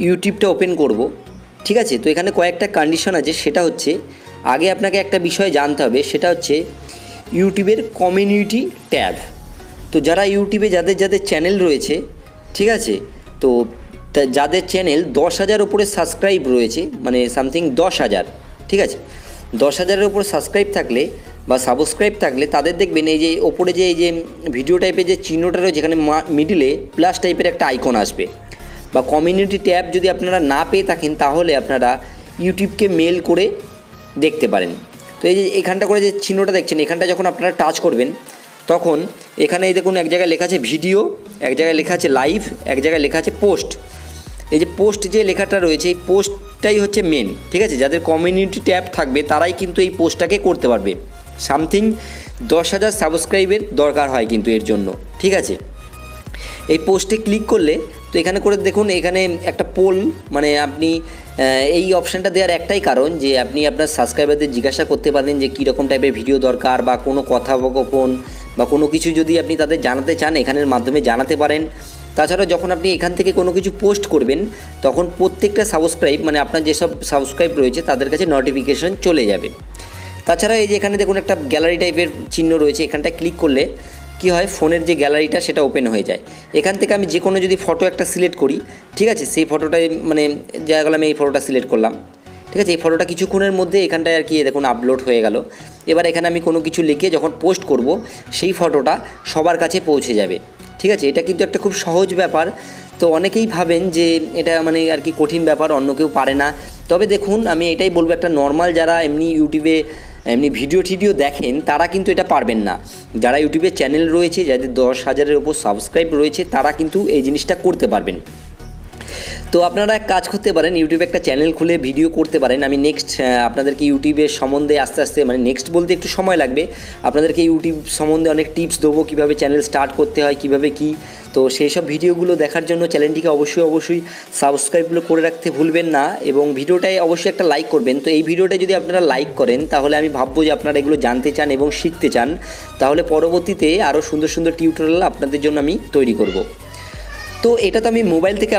ইউটিউবটা open করব, ঠিক আছে। তো এখানে কয়েকটা কন্ডিশন আছে, সেটা হচ্ছে আগে আপনাকে একটা বিষয় জানতে হবে, সেটা হচ্ছে ইউটিউবের কমিউনিটি ট্যাব। তো যারা ইউটিউবে যাদের যাদের চ্যানেল রয়েছে, ঠিক আছে, তো যাদের চ্যানেল 10,000 ওপরে সাবস্ক্রাইব রয়েছে, মানে সামথিং 10,000, ঠিক আছে, 10,000-এর ওপর সাবস্ক্রাইব থাকলে বা সাবস্ক্রাইব থাকলে তাদের দেখবেন এই যে ওপরে যে এই যে ভিডিও টাইপের যে চিহ্নটা রয়েছে, এখানে মিডিলে প্লাস টাইপের একটা আইকন আসবে। বা কমিউনিটি ট্যাব যদি আপনারা না পেয়ে থাকেন তাহলে আপনারা ইউটিউবকে মেল করে দেখতে পারেন। তো এই যে এখানটা করে যে চিহ্নটা দেখছেন, এখানটা যখন আপনারা টাচ করবেন তখন এখানে এই দেখুন এক জায়গায় লেখা আছে ভিডিও, এক জায়গায় লেখা আছে লাইভ, এক জায়গায় লেখা আছে পোস্ট। এই যে পোস্ট যে লেখাটা রয়েছে, এই পোস্টটাই হচ্ছে মেন, ঠিক আছে। যাদের কমিউনিটি ট্যাব থাকবে তারাই কিন্তু এই পোস্টটাকে করতে পারবে। সামথিং 10,000 সাবস্ক্রাইবের দরকার হয় কিন্তু এর জন্য, ঠিক আছে। এই পোস্টে ক্লিক করলে তো এখানে করে দেখুন, এখানে একটা পোল, মানে আপনি এই অপশানটা দেওয়ার একটাই কারণ যে আপনি আপনার সাবস্ক্রাইবারদের জিজ্ঞাসা করতে পারেন যে কীরকম টাইপের ভিডিও দরকার, বা কোনো কথোপকথন বা কোনো কিছু যদি আপনি তাদের জানাতে চান এখানের মাধ্যমে জানাতে পারেন। তাছাড়া যখন আপনি এখান থেকে কোনো কিছু পোস্ট করবেন তখন প্রত্যেকটা সাবস্ক্রাইব, মানে আপনার যেসব সাবস্ক্রাইব রয়েছে তাদের কাছে নোটিফিকেশন চলে যাবে। তাছাড়া এই যে এখানে দেখুন একটা গ্যালারি টাইপের চিহ্ন রয়েছে, এখানটা ক্লিক করলে কী হয়, ফোনের যে গ্যালারিটা সেটা ওপেন হয়ে যায়। এখান থেকে আমি যে কোনো যদি ফটো একটা সিলেক্ট করি, ঠিক আছে, সেই ফটোটাই মানে যা গেল আমি এই ফটোটা সিলেক্ট করলাম, ঠিক আছে। এই ফটোটা কিছুক্ষণের মধ্যে এখানটায় আর কি দেখুন আপলোড হয়ে গেল। এবার এখানে আমি কোনো কিছু লিখে যখন পোস্ট করব সেই ফটোটা সবার কাছে পৌঁছে যাবে, ঠিক আছে। এটা কিন্তু একটা খুব সহজ ব্যাপার। তো অনেকেই ভাবেন যে এটা মানে আর কি কঠিন ব্যাপার, অন্য কেউ পারে না। তবে দেখুন আমি এটাই বলবো, একটা নর্মাল যারা এমনি ইউটিউবে এমনি ভিডিও দেখেন তারা কিন্তু এটা পারবেন না। যারা ইউটিউবে চ্যানেল রয়েছে, যাদের 10,000-এর ওপর সাবস্ক্রাইব রয়েছে, তারা কিন্তু এই জিনিসটা করতে পারবেন। তো আপনারা এক কাজ করতে পারেন, ইউটিউবে একটা চ্যানেল খুলে ভিডিও করতে পারেন। আমি নেক্সট আপনাদেরকে ইউটিউবের সম্বন্ধে আস্তে আস্তে, মানে নেক্সট বলতে একটু সময় লাগবে, আপনাদেরকে ইউটিউব সম্বন্ধে অনেক টিপস দেবো, কীভাবে চ্যানেল স্টার্ট করতে হয়, কীভাবে কী। তো সেই সব ভিডিওগুলো দেখার জন্য চ্যানেলটিকে অবশ্যই সাবস্ক্রাইবগুলো করে রাখতে ভুলবেন না, এবং ভিডিওটায় অবশ্যই একটা লাইক করবেন। তো এই ভিডিওটা যদি আপনারা লাইক করেন তাহলে আমি ভাববো যে আপনারা এগুলো জানতে চান এবং শিখতে চান, তাহলে পরবর্তীতে আরও সুন্দর সুন্দর টিউটোরিয়াল আপনাদের জন্য আমি তৈরি করব। তো এটা তো আমি মোবাইল থেকে